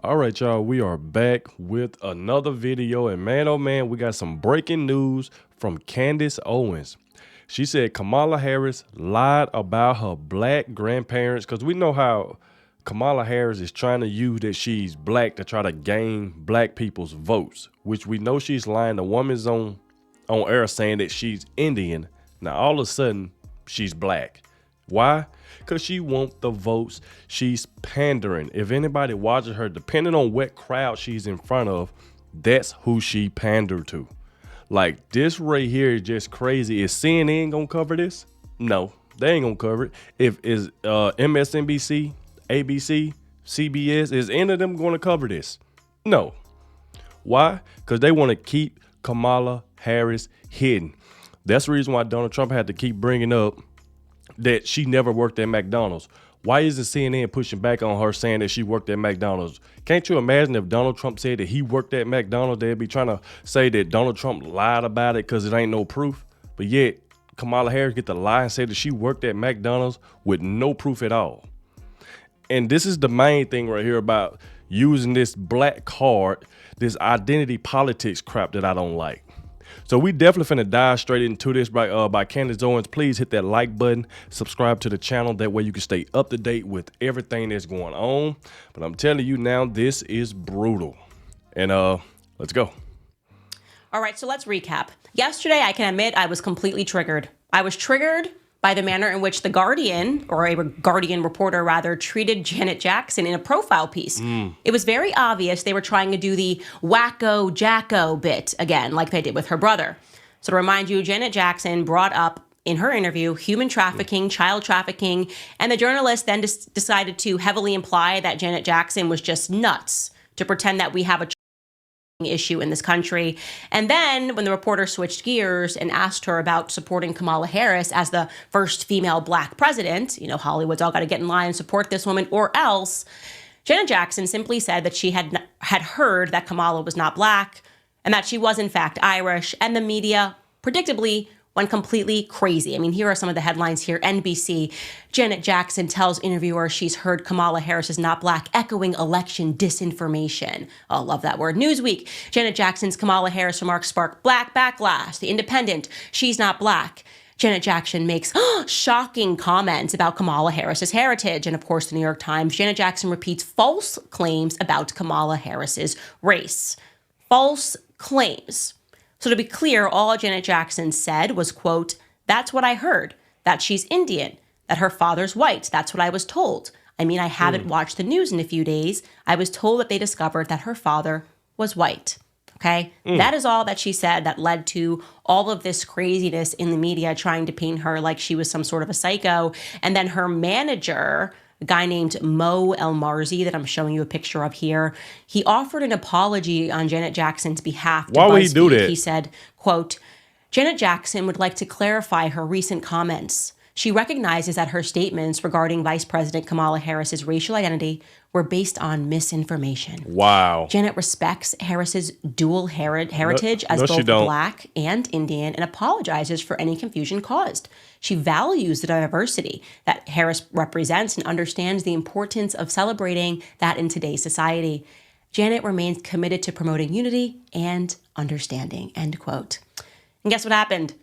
All right, y'all, we are back with another video. And man, oh man, we got some breaking news from Candace Owens. She said Kamala Harris lied about her black grandparents, because we know how Kamala Harris is trying to use that she's black to try to gain black people's votes, which we know she's lying. The woman's on air saying that she's Indian. Now, all of a sudden, she's black. Why? Because she wants the votes. She's pandering. If anybody watches her, depending on what crowd she's in front of, that's who she pandered to. Like, this right here is just crazy. Is CNN gonna cover this? No, they ain't gonna cover it. If is MSNBC, ABC, CBS, is any of them gonna cover this? No. Why? Because they want to keep Kamala Harris hidden. That's the reason why Donald Trump had to keep bringing up that she never worked at McDonald's. Why isn't CNN pushing back on her saying that she worked at McDonald's? Can't you imagine if Donald Trump said that he worked at McDonald's, they'd be trying to say that Donald Trump lied about it because it ain't no proof. But yet Kamala Harris get to lie and say that she worked at McDonald's with no proof at all. And this is the main thing right here about using this black card, this identity politics crap that I don't like. So we definitely finna dive straight into this by Candace Owens. Please hit that like button, subscribe to the channel. That way you can stay up to date with everything that's going on. But I'm telling you now, this is brutal. And let's go. All right, so let's recap. Yesterday, I can admit I was completely triggered. I was triggered by the manner in which the Guardian, or a Guardian reporter rather, treated Janet Jackson in a profile piece. It was very obvious they were trying to do the wacko jacko bit again, like they did with her brother. So to remind you, Janet Jackson brought up in her interview human trafficking, child trafficking, and the journalist then decided to heavily imply that Janet Jackson was just nuts to pretend that we have a issue in this country. And then when the reporter switched gears and asked her about supporting Kamala Harris as the first female black president, you know, Hollywood's all got to get in line and support this woman or else, Janet Jackson simply said that she had heard that Kamala was not black and that she was in fact Irish, and the media predictably went completely crazy. I mean, here are some of the headlines here. NBC, Janet Jackson tells interviewer she's heard Kamala Harris is not black, echoing election disinformation. Oh, love that word. Newsweek, Janet Jackson's Kamala Harris remarks spark black backlash. The Independent, she's not black. Janet Jackson makes shocking comments about Kamala Harris's heritage. And of course, the New York Times, Janet Jackson repeats false claims about Kamala Harris's race. False claims. So to be clear, all Janet Jackson said was, quote, "That's what I heard, that she's Indian, that her father's white. That's what I was told. I mean, I haven't watched the news in a few days. I was told that they discovered that her father was white." Okay? That is all that she said that led to all of this craziness in the media trying to paint her like she was some sort of a psycho. And then her manager, a guy named Mo Elmarzi that I'm showing you a picture of here, he offered an apology on Janet Jackson's behalf to Why would he BuzzFeed. do that? He said, quote, "Janet Jackson would like to clarify her recent comments. She recognizes that her statements regarding Vice President Kamala Harris's racial identity were based on misinformation." Wow. Janet respects Harris's dual heritage as no, she both don't. black and Indian and apologizes for any confusion caused. She values the diversity that Harris represents and understands the importance of celebrating that in today's society. Janet remains committed to promoting unity and understanding, end quote. And guess what happened?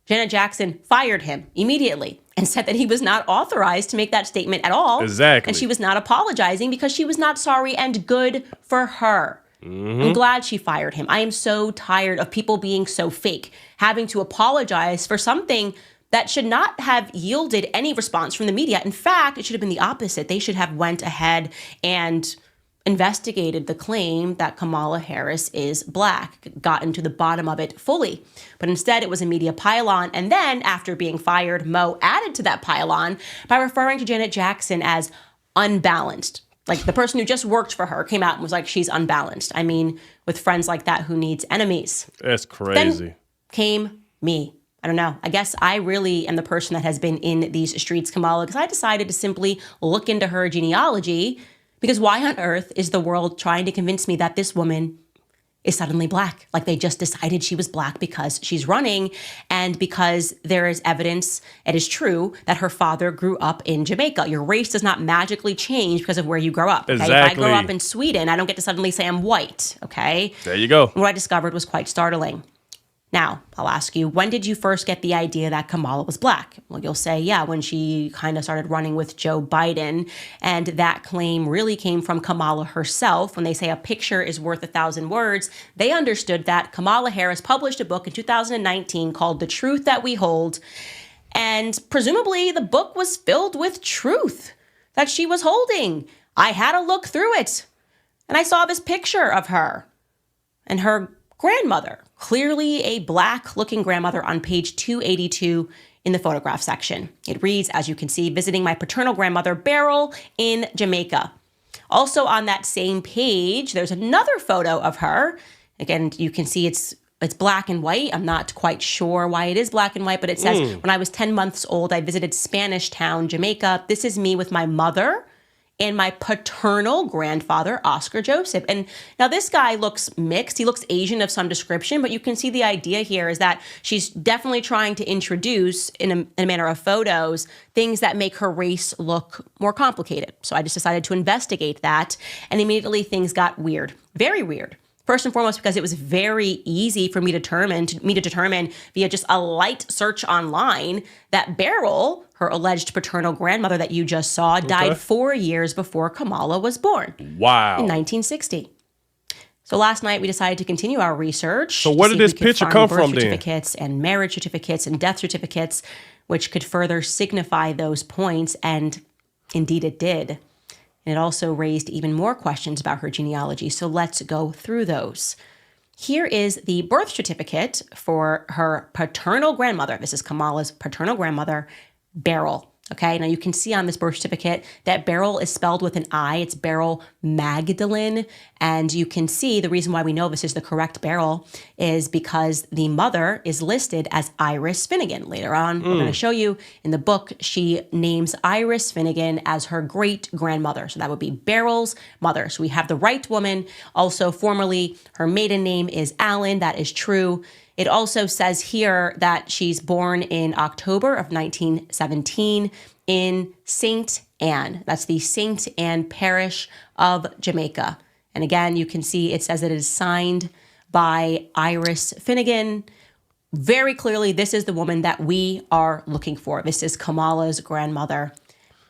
Janet Jackson fired him immediately and said that he was not authorized to make that statement at all. Exactly. And she was not apologizing because she was not sorry, and good for her. I'm glad she fired him. I am so tired of people being so fake, having to apologize for something that should not have yielded any response from the media. In fact, it should have been the opposite. They should have went ahead and investigated the claim that Kamala Harris is black, gotten to the bottom of it fully. But instead, it was a media pylon. And then, after being fired, Mo added to that pylon by referring to Janet Jackson as unbalanced. Like, the person who just worked for her came out and was like, she's unbalanced. I mean, with friends like that, who needs enemies? That's crazy. Then came me. I don't know. I guess I really am the person that has been in these streets, Kamala, because I decided to simply look into her genealogy. Because why on earth is the world trying to convince me that this woman is suddenly black. Like they just decided she was black because she's running and because there is evidence, it is true, that her father grew up in Jamaica. Your race does not magically change because of where you grow up. Okay? Exactly. If I grow up in Sweden, I don't get to suddenly say I'm white, okay? There you go. What I discovered was quite startling. Now, I'll ask you, when did you first get the idea that Kamala was black? Well, you'll say, yeah, when she kind of started running with Joe Biden. And that claim really came from Kamala herself. When they say a picture is worth 1,000 words, they understood that. Kamala Harris published a book in 2019 called The Truth That We Hold. And presumably the book was filled with truth that she was holding. I had a look through it. And I saw this picture of her and her grandmother, clearly a black-looking grandmother, on page 282 in the photograph section. It reads, as you can see, visiting my paternal grandmother, Beryl, in Jamaica. Also on that same page, there's another photo of her. Again, you can see it's black and white. I'm not quite sure why it is black and white, but it says, when I was 10 months old, I visited Spanish Town, Jamaica. This is me with my mother and my paternal grandfather, Oscar Joseph. And now this guy looks mixed. He looks Asian of some description, but you can see the idea here is that she's definitely trying to introduce, in a manner of photos, things that make her race look more complicated. So I just decided to investigate that, and immediately things got weird, very weird. First and foremost, because it was very easy for me to determine via just a light search online that Beryl, her alleged paternal grandmother that you just saw, died 4 years before Kamala was born. Wow. In 1960. So last night we decided to continue our research. So where did this picture come from then? Certificates and marriage certificates and death certificates, which could further signify those points, and indeed it did. And it also raised even more questions about her genealogy. So let's go through those. Here is the birth certificate for her paternal grandmother. This is Kamala's paternal grandmother, Beryl. Okay, now you can see on this birth certificate that Beryl is spelled with an I. It's Beryl Magdalene. And you can see the reason why we know this is the correct Beryl is because the mother is listed as Iris Finnegan. Later on, we're going to show you in the book, she names Iris Finnegan as her great-grandmother. So that would be Beryl's mother. So we have the right woman. Also, formerly, her maiden name is Allen. That is true. It also says here that she's born in October of 1917 in St. Anne. That's the St. Anne parish of Jamaica. And again, you can see it says that it is signed by Iris Finnegan. Very clearly, this is the woman that we are looking for. This is Kamala's grandmother,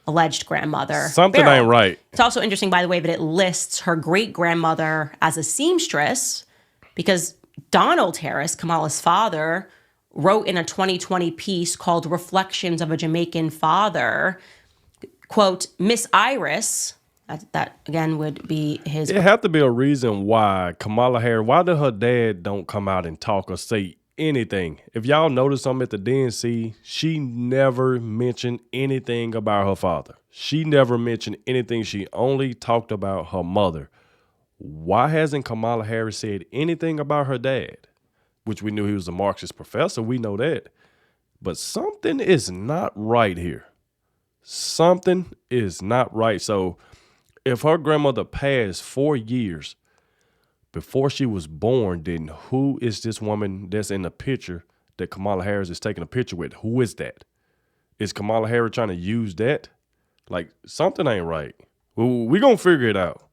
alleged grandmother. Something Beryl. ain't right. It's also interesting, by the way, that it lists her great-grandmother as a seamstress because Donald Harris, Kamala's father, wrote in a 2020 piece called Reflections of a Jamaican Father, quote, Miss Iris, that again would be his... There have to be a reason why Kamala Harris, why did her dad don't come out and talk or say anything? If y'all notice something at the DNC, she never mentioned anything about her father. She never mentioned anything. She only talked about her mother. Why hasn't Kamala Harris said anything about her dad? Which we knew he was a Marxist professor. We know that. But something is not right here. Something is not right. So if her grandmother passed 4 years before she was born, then who is this woman that's in the picture that Kamala Harris is taking a picture with? Who is that? Is Kamala Harris trying to use that? Like, something ain't right. We're going to figure it out.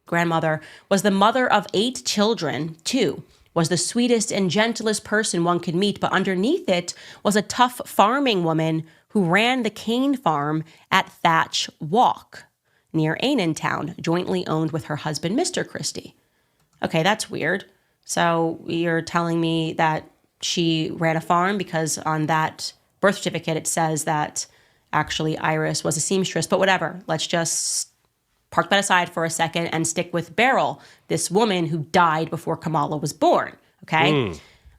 Grandmother was the mother of 8 children, too, was the sweetest and gentlest person one could meet, but underneath it was a tough farming woman who ran the cane farm at Thatch Walk near Annan Town, jointly owned with her husband, Mr. Christie. Okay, that's weird. So you're telling me that she ran a farm because on that birth certificate it says that actually Iris was a seamstress, but whatever. Let's just park that aside for a second and stick with Beryl, this woman who died before Kamala was born, okay?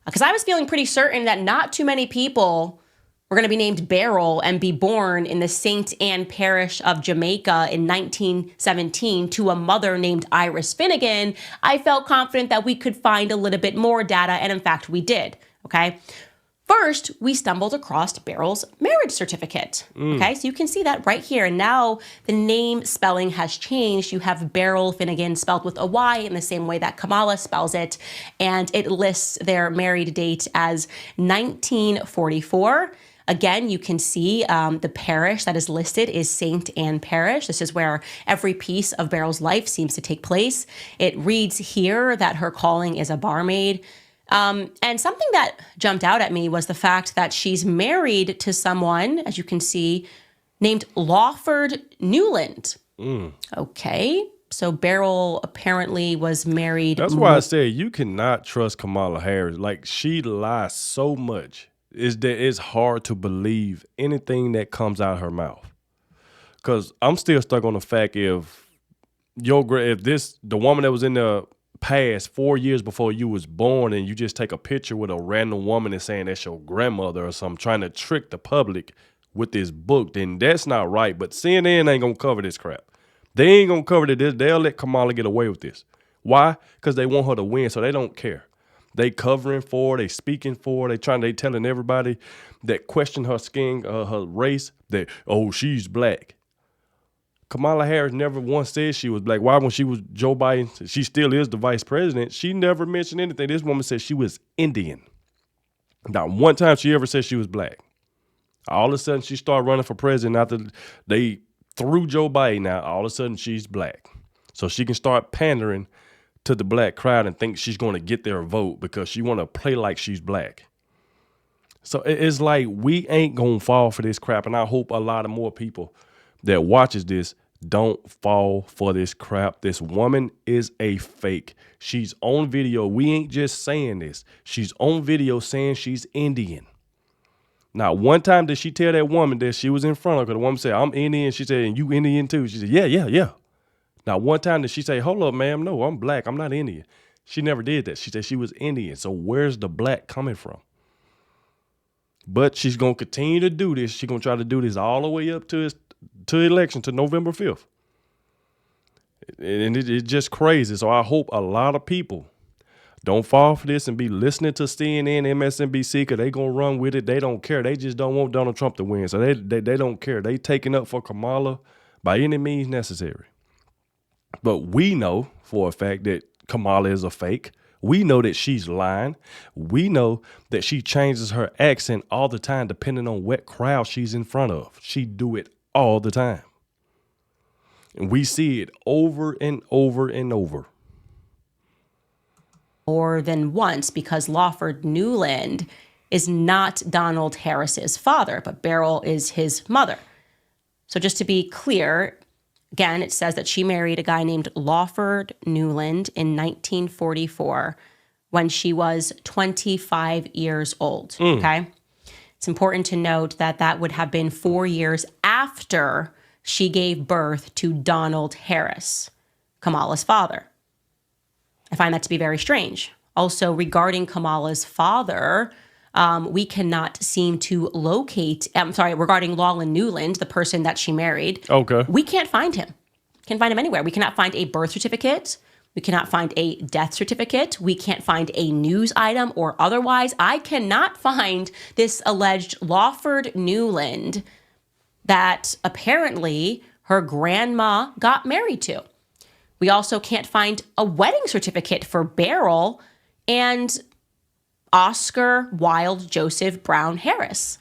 Because I was feeling pretty certain that not too many people were going to be named Beryl and be born in the St. Anne parish of Jamaica in 1917 to a mother named Iris Finnegan. I felt confident that we could find a little bit more data, and in fact, we did, okay? First, we stumbled across Beryl's marriage certificate. Okay, so you can see that right here. And now the name spelling has changed. You have Beryl Finnegan spelled with a Y in the same way that Kamala spells it. And it lists their married date as 1944. Again, you can see the parish that is listed is St. Anne Parish. This is where every piece of Beryl's life seems to take place. It reads here that her calling is a barmaid. And something that jumped out at me was the fact that she's married to someone, as you can see, named Lawford Newland. Okay. So Beryl apparently was married. That's why I said you cannot trust Kamala Harris. Like, she lies so much. It's hard to believe anything that comes out of her mouth. Because I'm still stuck on the fact the woman that was in the past 4 years before you was born, and you just take a picture with a random woman and saying that's your grandmother or something, trying to trick the public with this book, then that's not right. But CNN ain't gonna cover this crap. They ain't gonna cover this. They'll let Kamala get away with this. Why? Because they want her to win, so they don't care. They covering for her, they speaking for her, they telling everybody that question her skin, her race, that, oh, she's black. Kamala Harris never once said she was black. Why, when she was Joe Biden, she still is the vice president, she never mentioned anything. This woman said she was Indian. Not one time she ever said she was black. All of a sudden, she started running for president after they threw Joe Biden out. All of a sudden, she's black. So she can start pandering to the black crowd and think she's going to get their vote because she want to play like she's black. So it's like we ain't going to fall for this crap, and I hope a lot of more people that watches this don't fall for this crap. This woman is a fake. She's on video. We ain't just saying this. She's on video saying she's Indian. Now, one time did she tell that woman that she was in front of her? The woman said, I'm Indian. She said, and you Indian too? She said, yeah. Now, one time did she say, hold up, ma'am, no, I'm black. I'm not Indian. She never did that. She said she was Indian. So where's the black coming from? But she's going to continue to do this. She's going to try to do this all the way up to election, to November 5th. And it's just crazy. So I hope a lot of people don't fall for this and be listening to CNN, MSNBC, because they going to run with it. They don't care. They just don't want Donald Trump to win. So they don't care. They taking up for Kamala by any means necessary. But we know for a fact that Kamala is a fake. We know that she's lying. We know that she changes her accent all the time depending on what crowd she's in front of. She do it all the time. And we see it over and over and over. More than once, because Lawford Newland is not Donald Harris's father, but Beryl is his mother. So just to be clear, again, it says that she married a guy named Lawford Newland in 1944 when she was 25 years old, okay? It's important to note that that would have been 4 years after she gave birth to Donald Harris, Kamala's father. I find that to be very strange. Also, regarding Kamala's father, we cannot seem to locate, regarding Lawford Newland, the person that she married. Okay. We can't find him. Can't find him anywhere. We cannot find a birth certificate. We cannot find a death certificate. We can't find a news item or otherwise. I cannot find this alleged Lawford Newland that apparently her grandma got married to. We also can't find a wedding certificate for Beryl and Oscar Wilde Joseph Brown Harris.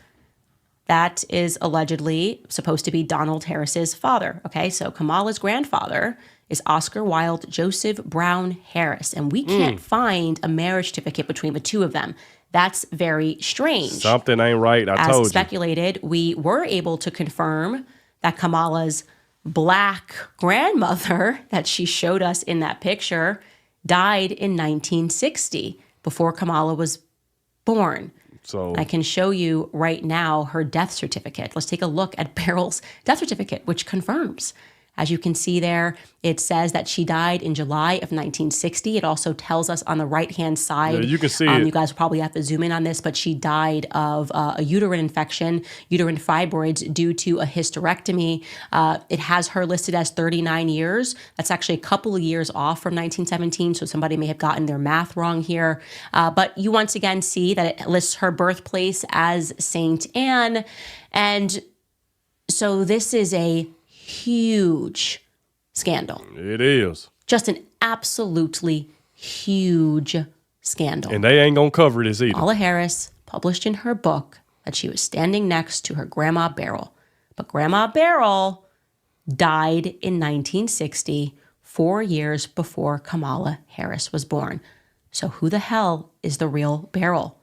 That is allegedly supposed to be Donald Harris's father. Okay, so Kamala's grandfather is Oscar Wilde Joseph Brown Harris, and we can't find a marriage certificate between the two of them. That's very strange. Something ain't right. I told you. As speculated, we were able to confirm that Kamala's black grandmother that she showed us in that picture died in 1960, before Kamala was born. So I can show you right now her death certificate. Let's take a look at Beryl's death certificate, which confirms As you can see there, it says that she died in July of 1960. It also tells us on the right-hand side. Yeah, you can see it. You guys will probably have to zoom in on this, but she died of a uterine infection, uterine fibroids due to a hysterectomy. It has her listed as 39 years. That's actually a couple of years off from 1917, so somebody may have gotten their math wrong here. But you once again see that it lists her birthplace as St. Anne. And so this is a huge scandal. It is. Just an absolutely huge scandal. And they ain't gonna cover this either. Kamala Harris published in her book that she was standing next to her Grandma Beryl. But Grandma Beryl died in 1960, 4 years before Kamala Harris was born. So who the hell is the real Beryl?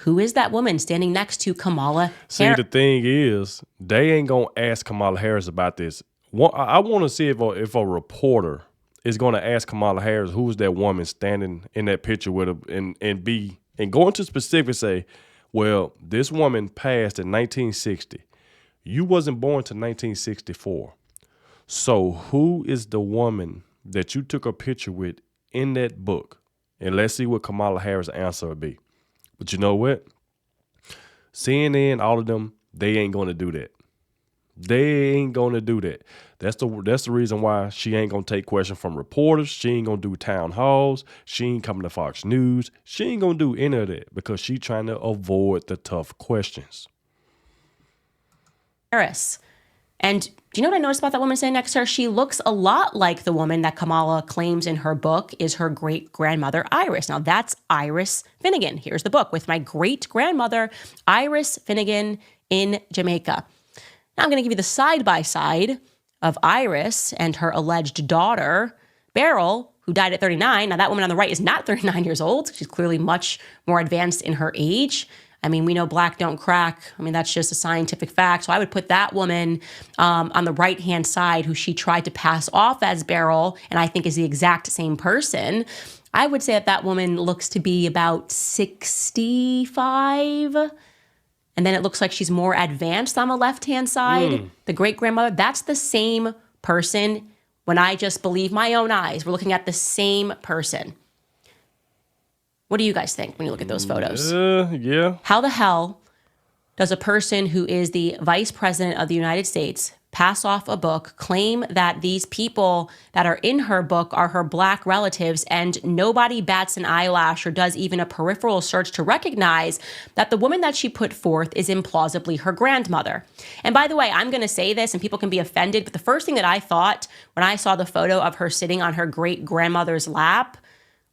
Who is that woman standing next to Kamala See, the thing is, they ain't gonna ask Kamala Harris about this. I want to see if a reporter is gonna ask Kamala Harris who's that woman standing in that picture with her, and go into specifics, say, well, this woman passed in 1960. You wasn't born to 1964. So who is the woman that you took a picture with in that book? And let's see what Kamala Harris' answer would be. But you know what? CNN, all of them, they ain't going to do that. They ain't going to do that. That's the reason why she ain't going to take questions from reporters. She ain't going to do town halls. She ain't coming to Fox News. She ain't going to do any of that because she trying to avoid the tough questions. Harris. And do you know what I noticed about that woman sitting next to her? She looks a lot like the woman that Kamala claims in her book is her great-grandmother, Iris. Now, that's Iris Finnegan. Here's the book with my great-grandmother, Iris Finnegan in Jamaica. Now, I'm going to give you the side-by-side of Iris and her alleged daughter, Beryl, who died at 39. Now, that woman on the right is not 39 years old. She's clearly much more advanced in her age. I mean, we know black don't crack. I mean, that's just a scientific fact. So I would put that woman on the right-hand side, who she tried to pass off as Beryl, and I think is the exact same person. I would say that woman looks to be about 65. And then it looks like she's more advanced on the left-hand side. The great-grandmother, that's the same person. When I just believe my own eyes, we're looking at the same person. What do you guys think when you look at those photos? Yeah. How the hell does a person who is the vice president of the United States pass off a book, claim that these people that are in her book are her black relatives, and nobody bats an eyelash or does even a peripheral search to recognize that the woman that she put forth is implausibly her grandmother? And by the way, I'm going to say this and people can be offended, but the first thing that I thought when I saw the photo of her sitting on her great-grandmother's lap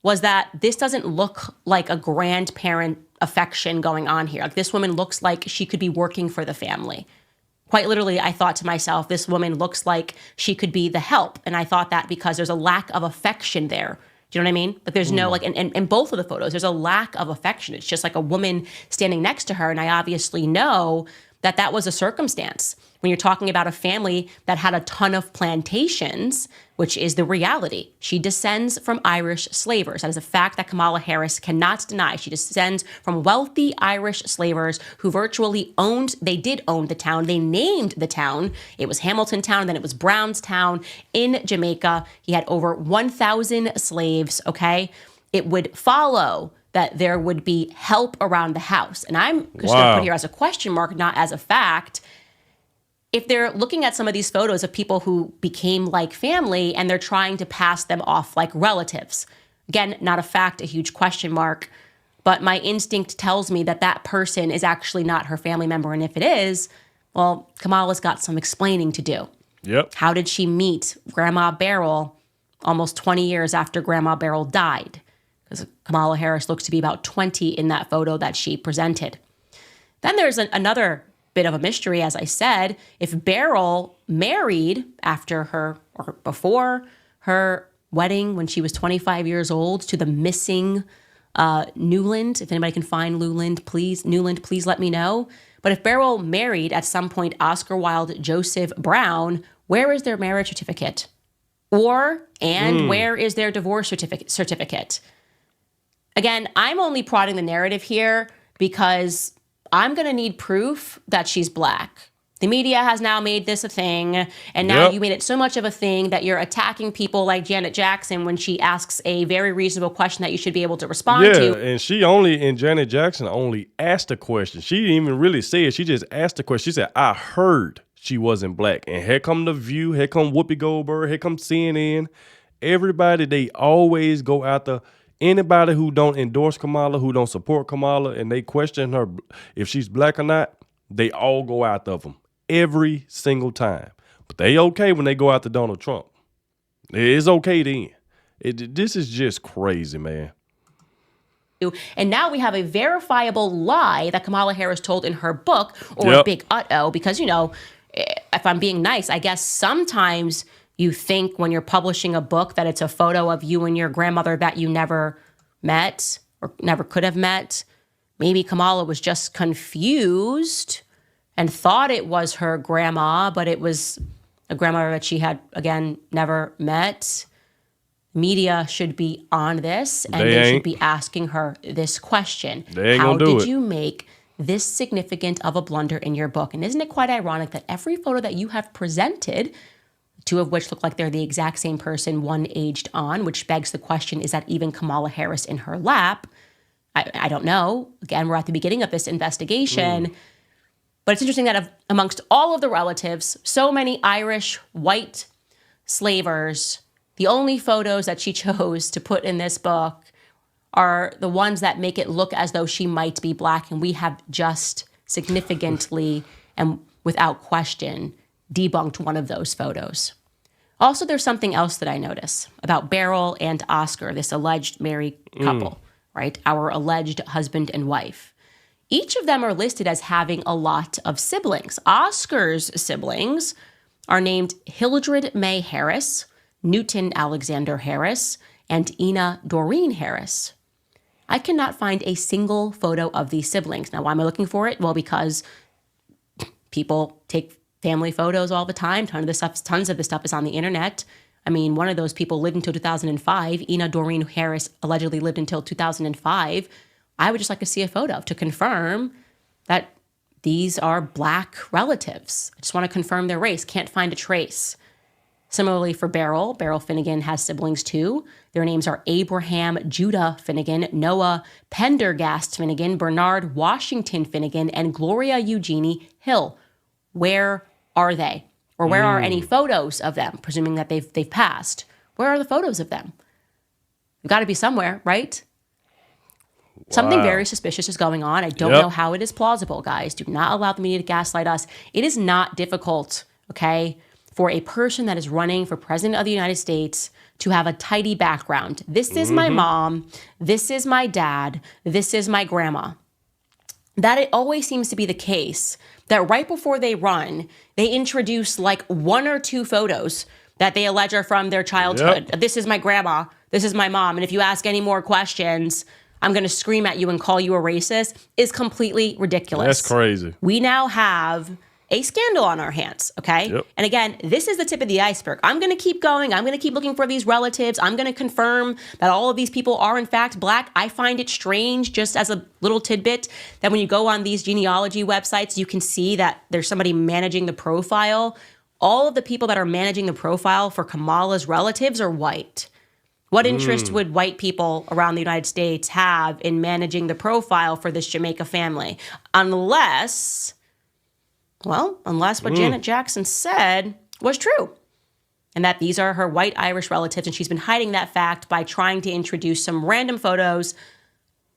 was that this doesn't look like a grandparent affection going on here. Like, this woman looks like she could be working for the family. Quite literally, I thought to myself, this woman looks like she could be the help. And I thought that because there's a lack of affection there. Do you know what I mean? Like, there's no, like, in both of the photos, there's a lack of affection. It's just like a woman standing next to her. And I obviously know that that was a circumstance. When you're talking about a family that had a ton of plantations, which is the reality. She descends from Irish slavers. That is a fact that Kamala Harris cannot deny. She descends from wealthy Irish slavers who virtually they did own the town. They named the town. It was Hamilton Town, then it was Brownstown in Jamaica. He had over 1,000 slaves, okay? It would follow that there would be help around the house. And I'm just going to put here as a question mark, not as a fact. If they're looking at some of these photos of people who became like family and they're trying to pass them off like relatives, again, not a fact, a huge question mark, but my instinct tells me that that person is actually not her family member. And if it is, well, Kamala's got some explaining to do. Yep. How did she meet Grandma Beryl almost 20 years after Grandma Beryl died? Because Kamala Harris looks to be about 20 in that photo that she presented. Then there's another bit of a mystery, as I said. If Beryl married after her or before her wedding when she was 25 years old to the missing Newland, if anybody can find Newland, please let me know. But if Beryl married at some point Oscar Wilde Joseph Brown, where is their marriage certificate? Where is their divorce certificate? Again, I'm only prodding the narrative here because I'm going to need proof that she's black. The media has now made this a thing, and now you made it so much of a thing that you're attacking people like Janet Jackson when she asks a very reasonable question that you should be able to respond to. Yeah, and Janet Jackson only asked a question. She didn't even really say it. She just asked the question. She said, I heard she wasn't black. And here come The View, here come Whoopi Goldberg, here come CNN. Everybody, they always go after anybody who don't endorse Kamala, who don't support Kamala, and they question her if she's black or not. They all go after them every single time. But they okay when they go after Donald Trump. It's okay then. This is just crazy, man. And now we have a verifiable lie that Kamala Harris told in her book, or a big uh-oh, because, you know, if I'm being nice, I guess sometimes you think when you're publishing a book that it's a photo of you and your grandmother that you never met or never could have met. Maybe Kamala was just confused and thought it was her grandma, but it was a grandmother that she had, again, never met. Media should be on this, and they should be asking her this question. How did you make this significant of a blunder in your book? And isn't it quite ironic that every photo that you have presented, two of which look like they're the exact same person, one aged on, which begs the question, is that even Kamala Harris in her lap? I don't know. Again, we're at the beginning of this investigation. But it's interesting that amongst all of the relatives, so many Irish white slavers, the only photos that she chose to put in this book are the ones that make it look as though she might be black. And we have just significantly and without question debunked one of those photos. Also, there's something else that I notice about Beryl and Oscar, this alleged married couple, right? Our alleged husband and wife. Each of them are listed as having a lot of siblings. Oscar's siblings are named Hildred May Harris, Newton Alexander Harris, and Ina Doreen Harris. I cannot find a single photo of these siblings. Now, why am I looking for it? Well, because people take family photos all the time. Tons of this stuff is on the internet. I mean, one of those people lived until 2005. Ina Doreen Harris allegedly lived until 2005. I would just like to see a photo to confirm that these are black relatives. I just want to confirm their race. Can't find a trace. Similarly for Beryl Finnegan has siblings too. Their names are Abraham Judah Finnegan, Noah Pendergast Finnegan, Bernard Washington Finnegan, and Gloria Eugenie Hill. Where are they? Or where are any photos of them, presuming that they've passed? Where are the photos of them? They've got to be somewhere, right? Wow. Something very suspicious is going on. I don't know how it is plausible, guys. Do not allow the media to gaslight us. It is not difficult, okay, for a person that is running for president of the United States to have a tidy background. This is my mom. This is my dad. This is my grandma. That it always seems to be the case that right before they run, they introduce like one or two photos that they allege are from their childhood. This is my grandma. This is my mom. And if you ask any more questions, I'm going to scream at you and call you a racist, is completely ridiculous. That's crazy. We now have a scandal on our hands, okay? And again, this is the tip of the iceberg. I'm going to keep going. I'm going to keep looking for these relatives. I'm going to confirm that all of these people are in fact black. I find it strange, just as a little tidbit, that when you go on these genealogy websites, you can see that there's somebody managing the profile. All of the people that are managing the profile for Kamala's relatives are white. What interest would white people around the United States have in managing the profile for this Jamaica family? Unless what Janet Jackson said was true, and that these are her white Irish relatives, and she's been hiding that fact by trying to introduce some random photos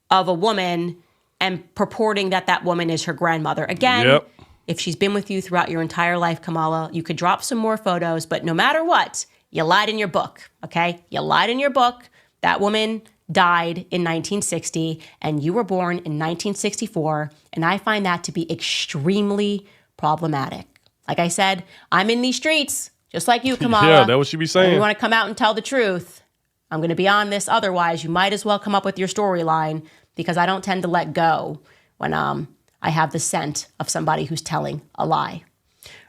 of a woman and purporting that that woman is her grandmother. Again, if she's been with you throughout your entire life, Kamala, you could drop some more photos, but no matter what, you lied in your book, okay? You lied in your book. That woman died in 1960, and you were born in 1964, and I find that to be extremely problematic. Like I said, I'm in these streets, just like you, Kamala. Yeah, that's what she be saying. And you want to come out and tell the truth. I'm going to be on this. Otherwise, you might as well come up with your storyline, because I don't tend to let go when I have the scent of somebody who's telling a lie.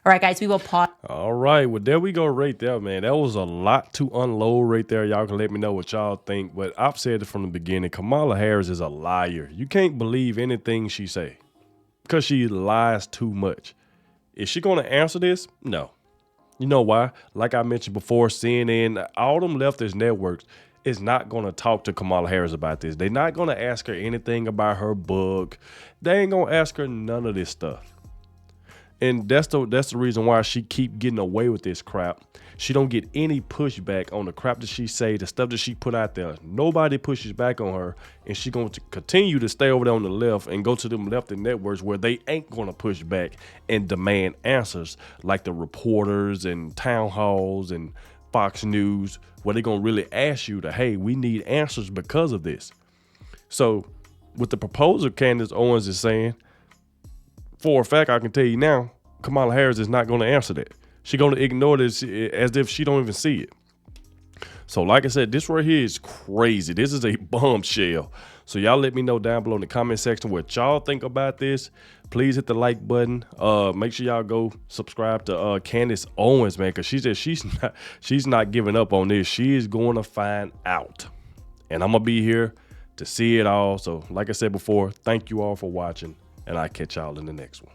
All right, guys, we will pause. All right, well, there we go right there, man. That was a lot to unload right there. Y'all can let me know what y'all think. But I've said it from the beginning. Kamala Harris is a liar. You can't believe anything she say because she lies too much. Is she going to answer this? No. You know why? Like I mentioned before, CNN, all them leftist networks is not going to talk to Kamala Harris about this. They're not going to ask her anything about her book. They ain't going to ask her none of this stuff. And that's the reason why she keep getting away with this crap. She don't get any pushback on the crap that she say, the stuff that she put out there. Nobody pushes back on her, and she going to continue to stay over there on the left and go to them lefty networks where they ain't going to push back and demand answers like the reporters and town halls and Fox News, where they going to really ask you to, hey, we need answers because of this. So with the proposal Candace Owens is saying, for a fact, I can tell you now, Kamala Harris is not going to answer that. She's going to ignore this as if she don't even see it. So like I said, this right here is crazy. This is a bombshell. So y'all let me know down below in the comment section what y'all think about this. Please hit the like button. Make sure y'all go subscribe to Candace Owens, man, because she said she's not giving up on this. She is going to find out. And I'm going to be here to see it all. So like I said before, thank you all for watching. And I'll catch y'all in the next one.